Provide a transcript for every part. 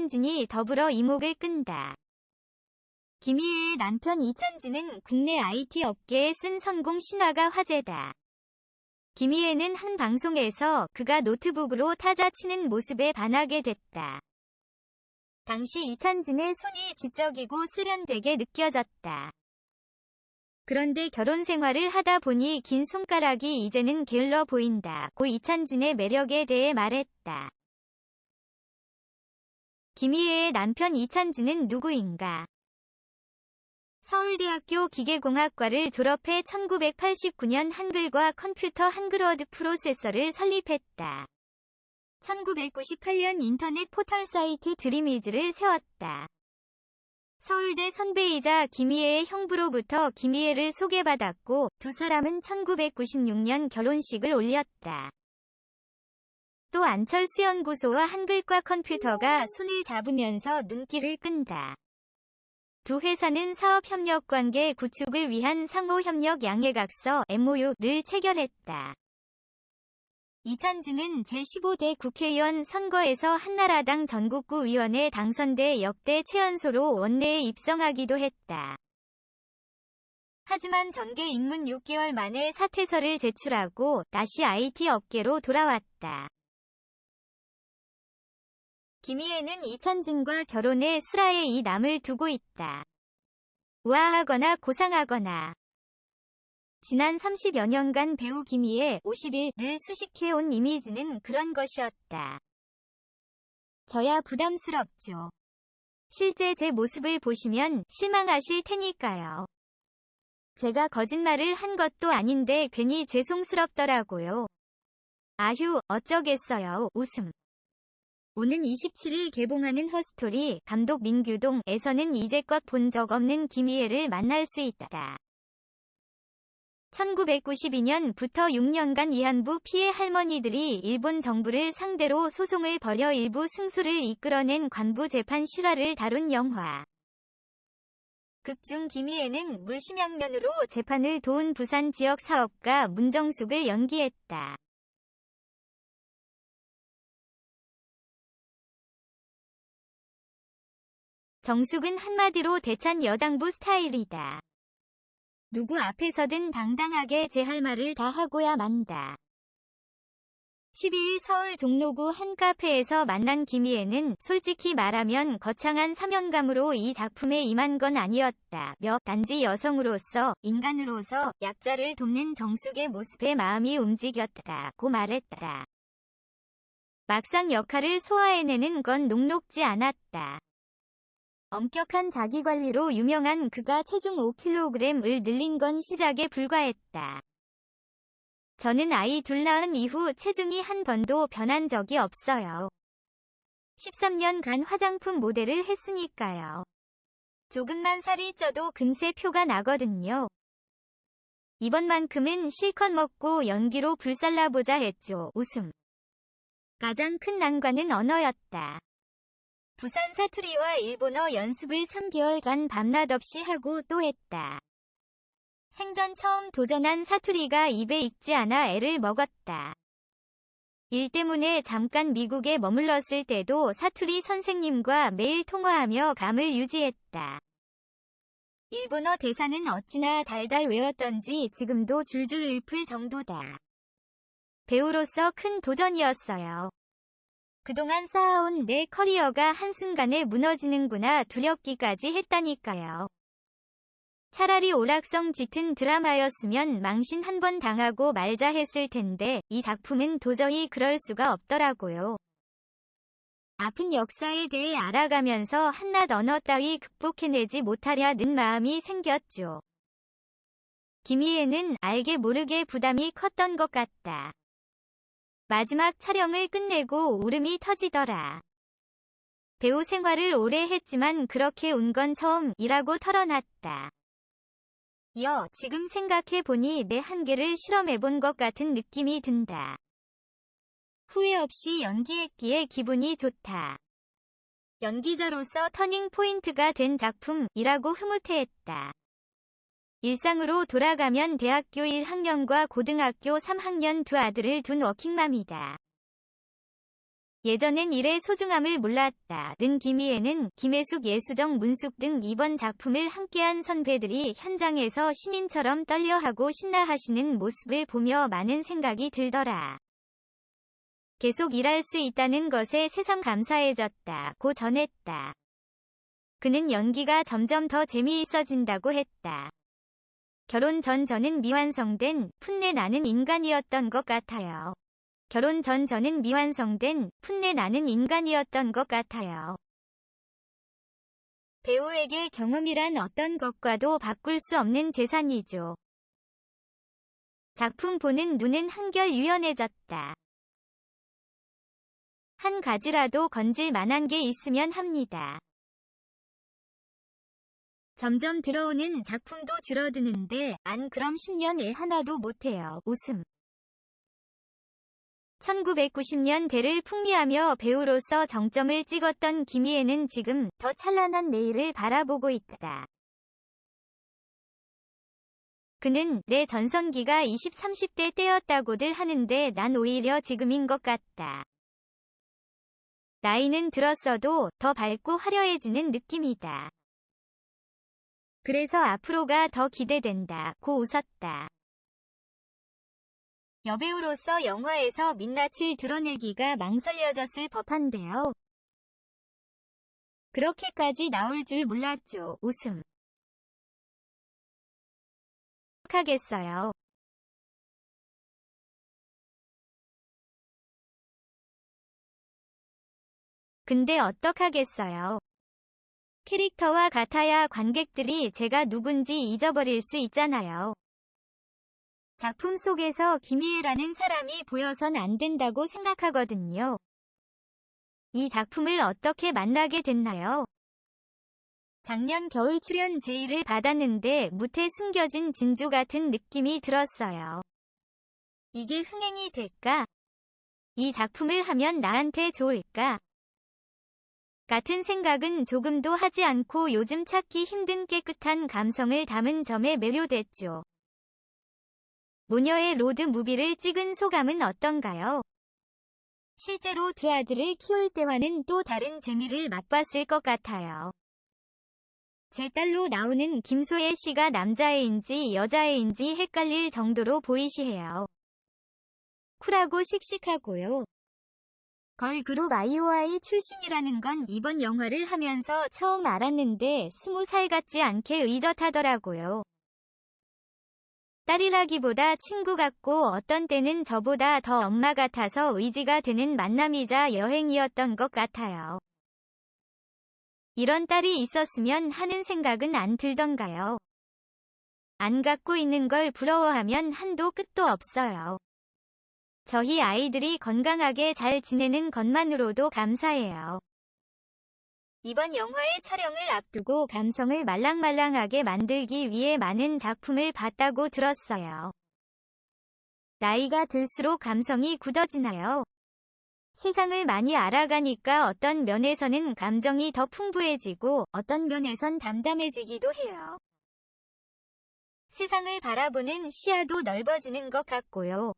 이찬진이 더불어 이목을 끈다. 김희애의 남편 이찬진은 국내 IT 업계에 쓴 성공 신화가 화제다. 김희애는 한 방송에서 그가 노트북으로 타자 치는 모습에 반하게 됐다. 당시 이찬진의 손이 지적이고 세련되게 느껴졌다. 그런데 결혼 생활을 하다 보니 긴 손가락이 이제는 게을러 보인다. 고 이찬진의 매력에 대해 말했다. 김희애의 남편 이찬진은 누구인가? 서울대학교 기계공학과를 졸업해 1989년 한글과 컴퓨터 한글워드 프로세서를 설립했다. 1998년 인터넷 포털 사이트 드림이즈를 세웠다. 서울대 선배이자 김희애의 형부로부터 김희애를 소개받았고 두 사람은 1996년 결혼식을 올렸다. 또 안철수 연구소와 한글과 컴퓨터가 손을 잡으면서 눈길을 끈다. 두 회사는 사업협력관계 구축을 위한 상호협력 양해각서 MOU를 체결했다. 이찬진은 제15대 국회의원 선거에서 한나라당 전국구 의원에 당선돼 역대 최연소로 원내에 입성하기도 했다. 하지만 정계 입문 6개월 만에 사퇴서를 제출하고 다시 IT 업계로 돌아왔다. 김희애는 이찬진과 결혼해 슬하에 이 남을 두고 있다. 우아하거나 고상하거나. 지난 30여 년간 배우 김희애 51을 수식해온 이미지는 그런 것이었다. 저야 부담스럽죠. 실제 제 모습을 보시면 실망하실 테니까요. 제가 거짓말을 한 것도 아닌데 괜히 죄송스럽더라고요. 아휴, 어쩌겠어요. 웃음. 오는 27일 개봉하는 허스토리 감독 민규동에서는 이제껏 본 적 없는 김희애를 만날 수 있다. 1992년부터 6년간 위안부 피해 할머니들이 일본 정부를 상대로 소송을 벌여 일부 승소를 이끌어낸 관부 재판 실화를 다룬 영화. 극중 김희애는 물심양면으로 재판을 도운 부산 지역 사업가 문정숙을 연기했다. 정숙은 한마디로 대찬 여장부 스타일이다. 누구 앞에서든 당당하게 제 할 말을 다 하고야 만다. 12일 서울 종로구 한 카페에서 만난 김희애는 솔직히 말하면 거창한 사명감으로 이 작품에 임한 건 아니었다며 단지 여성으로서, 인간으로서 약자를 돕는 정숙의 모습에 마음이 움직였다고 말했다. 막상 역할을 소화해내는 건 녹록지 않았다. 엄격한 자기관리로 유명한 그가 체중 5kg을 늘린 건 시작에 불과했다. 저는 아이 둘 낳은 이후 체중이 한 번도 변한 적이 없어요. 13년간 화장품 모델을 했으니까요. 조금만 살이 쪄도 금세 표가 나거든요. 이번만큼은 실컷 먹고 연기로 불살라보자 했죠. 웃음. 가장 큰 난관은 언어였다. 부산 사투리와 일본어 연습을 3개월간 밤낮 없이 하고 또 했다. 생전 처음 도전한 사투리가 입에 익지 않아 애를 먹었다. 일 때문에 잠깐 미국에 머물렀을 때도 사투리 선생님과 매일 통화하며 감을 유지했다. 일본어 대사는 어찌나 달달 외웠던지 지금도 줄줄 읊을 정도다. 배우로서 큰 도전이었어요. 그동안 쌓아온 내 커리어가 한순간에 무너지는구나 두렵기까지 했다니까요. 차라리 오락성 짙은 드라마였으면 망신 한 번 당하고 말자 했을 텐데 이 작품은 도저히 그럴 수가 없더라고요. 아픈 역사에 대해 알아가면서 한낱 언어 따위 극복해내지 못하려는 마음이 생겼죠. 김희애는 알게 모르게 부담이 컸던 것 같다. 마지막 촬영을 끝내고 울음이 터지더라. 배우 생활을 오래 했지만 그렇게 운 건 처음이라고 털어놨다. 이어 지금 생각해보니 내 한계를 실험해본 것 같은 느낌이 든다. 후회 없이 연기했기에 기분이 좋다. 연기자로서 터닝 포인트가 된 작품이라고 흐뭇해했다. 일상으로 돌아가면 대학교 1학년과 고등학교 3학년 두 아들을 둔 워킹맘이다. 예전엔 일의 소중함을 몰랐다. 는 김희애는 김혜숙, 예수정, 문숙 등 이번 작품을 함께한 선배들이 현장에서 신인처럼 떨려하고 신나하시는 모습을 보며 많은 생각이 들더라. 계속 일할 수 있다는 것에 새삼 감사해졌다. 고 전했다. 그는 연기가 점점 더 재미있어진다고 했다. 결혼 전 저는 미완성된, 풋내 나는 인간이었던 것 같아요. 결혼 전 저는 미완성된, 풋내 나는 인간이었던 것 같아요. 배우에게 경험이란 어떤 것과도 바꿀 수 없는 재산이죠. 작품 보는 눈은 한결 유연해졌다. 한 가지라도 건질 만한 게 있으면 합니다. 점점 들어오는 작품도 줄어드는데 안 그럼 10년에 하나도 못해요. 웃음. 1990년대를 풍미하며 배우로서 정점을 찍었던 김희애는 지금 더 찬란한 내일을 바라보고 있다. 그는 내 전성기가 20, 30대 때였다고들 하는데 난 오히려 지금인 것 같다. 나이는 들었어도 더 밝고 화려해지는 느낌이다. 그래서 앞으로가 더 기대된다. 고 웃었다. 여배우로서 영화에서 민낯을 드러내기가 망설여졌을 법한데요. 그렇게까지 나올 줄 몰랐죠. 웃음. 하겠어요. 근데 어떡하겠어요. 캐릭터와 같아야 관객들이 제가 누군지 잊어버릴 수 있잖아요. 작품 속에서 김희애라는 사람이 보여선 안 된다고 생각하거든요. 이 작품을 어떻게 만나게 됐나요? 작년 겨울 출연 제의를 받았는데 무태 숨겨진 진주 같은 느낌이 들었어요. 이게 흥행이 될까? 이 작품을 하면 나한테 좋을까? 같은 생각은 조금도 하지 않고 요즘 찾기 힘든 깨끗한 감성을 담은 점에 매료됐죠. 모녀의 로드 무비를 찍은 소감은 어떤가요? 실제로 두 아들을 키울 때와는 또 다른 재미를 맛봤을 것 같아요. 제 딸로 나오는 김소혜 씨가 남자애인지 여자애인지 헷갈릴 정도로 보이시해요. 쿨하고 씩씩하고요. 걸그룹 아이오아이 출신이라는 건 이번 영화를 하면서 처음 알았는데 20살 같지 않게 의젓하더라고요. 딸이라기보다 친구 같고 어떤 때는 저보다 더 엄마 같아서 의지가 되는 만남이자 여행이었던 것 같아요. 이런 딸이 있었으면 하는 생각은 안 들던가요? 안 갖고 있는 걸 부러워하면 한도 끝도 없어요. 저희 아이들이 건강하게 잘 지내는 것만으로도 감사해요. 이번 영화의 촬영을 앞두고 감성을 말랑말랑하게 만들기 위해 많은 작품을 봤다고 들었어요. 나이가 들수록 감성이 굳어지나요? 세상을 많이 알아가니까 어떤 면에서는 감정이 더 풍부해지고 어떤 면에선 담담해지기도 해요. 세상을 바라보는 시야도 넓어지는 것 같고요.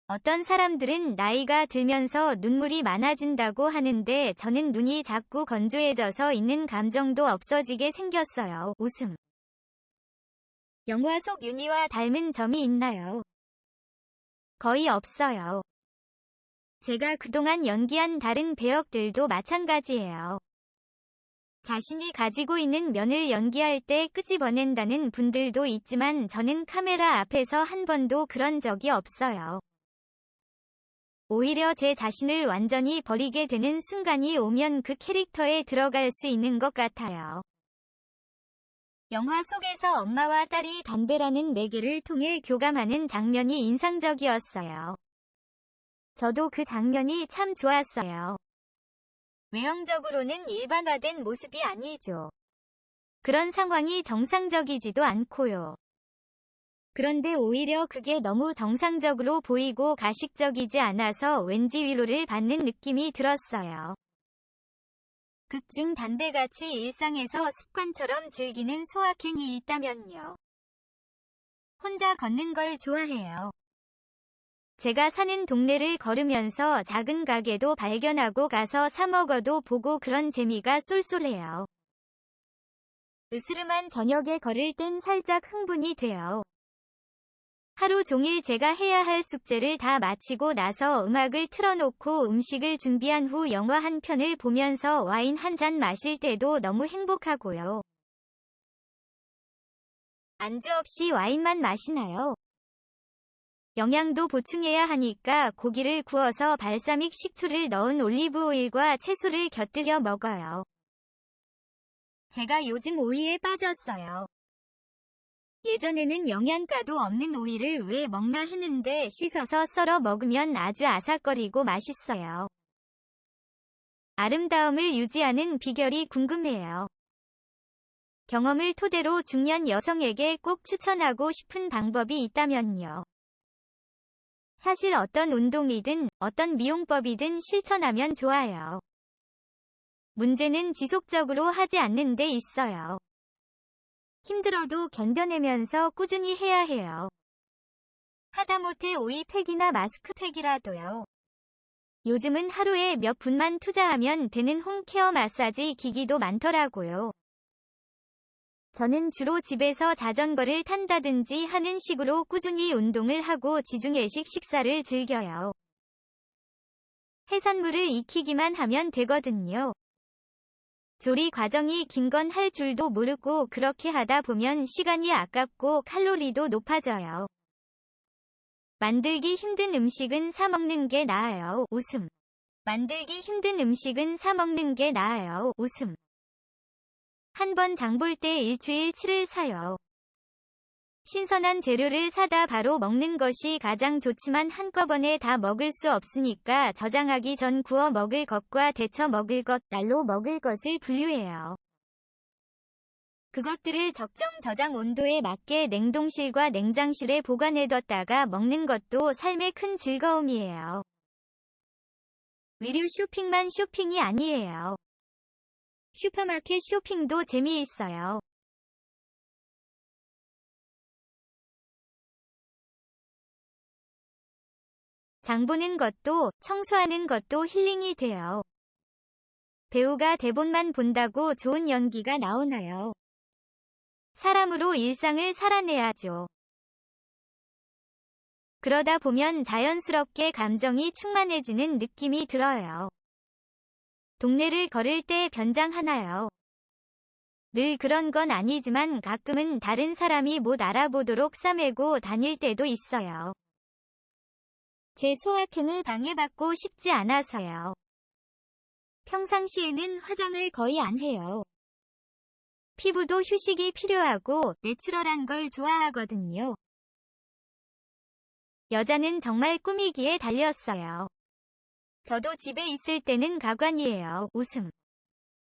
어떤 사람들은 나이가 들면서 눈물이 많아진다고 하는데 저는 눈이 자꾸 건조해져서 있는 감정도 없어지게 생겼어요. 웃음. 영화 속 윤희와 닮은 점이 있나요? 거의 없어요. 제가 그동안 연기한 다른 배역들도 마찬가지예요. 자신이 가지고 있는 면을 연기할 때 끄집어낸다는 분들도 있지만 저는 카메라 앞에서 한 번도 그런 적이 없어요. 오히려 제 자신을 완전히 버리게 되는 순간이 오면 그 캐릭터에 들어갈 수 있는 것 같아요. 영화 속에서 엄마와 딸이 담배라는 매개를 통해 교감하는 장면이 인상적이었어요. 저도 그 장면이 참 좋았어요. 외형적으로는 일반화된 모습이 아니죠. 그런 상황이 정상적이지도 않고요. 그런데 오히려 그게 너무 정상적으로 보이고 가식적이지 않아서 왠지 위로를 받는 느낌이 들었어요. 극중 담배같이 일상에서 습관처럼 즐기는 소확행이 있다면요. 혼자 걷는 걸 좋아해요. 제가 사는 동네를 걸으면서 작은 가게도 발견하고 가서 사 먹어도 보고 그런 재미가 쏠쏠해요. 으스름한 저녁에 걸을 땐 살짝 흥분이 돼요. 하루 종일 제가 해야 할 숙제를 다 마치고 나서 음악을 틀어놓고 음식을 준비한 후 영화 한 편을 보면서 와인 한 잔 마실 때도 너무 행복하고요. 안주 없이 와인만 마시나요? 영양도 보충해야 하니까 고기를 구워서 발사믹 식초를 넣은 올리브 오일과 채소를 곁들여 먹어요. 제가 요즘 오이에 빠졌어요. 예전에는 영양가도 없는 오이를 왜 먹나 했는데 씻어서 썰어 먹으면 아주 아삭거리고 맛있어요. 아름다움을 유지하는 비결이 궁금해요. 경험을 토대로 중년 여성에게 꼭 추천하고 싶은 방법이 있다면요. 사실 어떤 운동이든 어떤 미용법이든 실천하면 좋아요. 문제는 지속적으로 하지 않는 데 있어요. 힘들어도 견뎌내면서 꾸준히 해야 해요. 하다못해 오이팩이나 마스크팩이라도요. 요즘은 하루에 몇 분만 투자하면 되는 홈케어 마사지 기기도 많더라고요. 저는 주로 집에서 자전거를 탄다든지 하는 식으로 꾸준히 운동을 하고 지중해식 식사를 즐겨요. 해산물을 익히기만 하면 되거든요. 조리 과정이 긴 건 할 줄도 모르고 그렇게 하다 보면 시간이 아깝고 칼로리도 높아져요. 만들기 힘든 음식은 사 먹는 게 나아요. 웃음. 만들기 힘든 음식은 사 먹는 게 나아요. 웃음. 한 번 장볼 때 일주일치를 사요. 신선한 재료를 사다 바로 먹는 것이 가장 좋지만 한꺼번에 다 먹을 수 없으니까 저장하기 전 구워 먹을 것과 데쳐 먹을 것, 날로 먹을 것을 분류해요. 그것들을 적정 저장 온도에 맞게 냉동실과 냉장실에 보관해뒀다가 먹는 것도 삶의 큰 즐거움이에요. 의류 쇼핑만 쇼핑이 아니에요. 슈퍼마켓 쇼핑도 재미있어요. 장 보는 것도, 청소하는 것도 힐링이 돼요. 배우가 대본만 본다고 좋은 연기가 나오나요? 사람으로 일상을 살아내야죠. 그러다 보면 자연스럽게 감정이 충만해지는 느낌이 들어요. 동네를 걸을 때 변장하나요? 늘 그런 건 아니지만 가끔은 다른 사람이 못 알아보도록 싸매고 다닐 때도 있어요. 제 소확행을 방해받고 싶지 않아서요. 평상시에는 화장을 거의 안 해요. 피부도 휴식이 필요하고 내추럴한 걸 좋아하거든요. 여자는 정말 꾸미기에 달렸어요. 저도 집에 있을 때는 가관이에요. 웃음.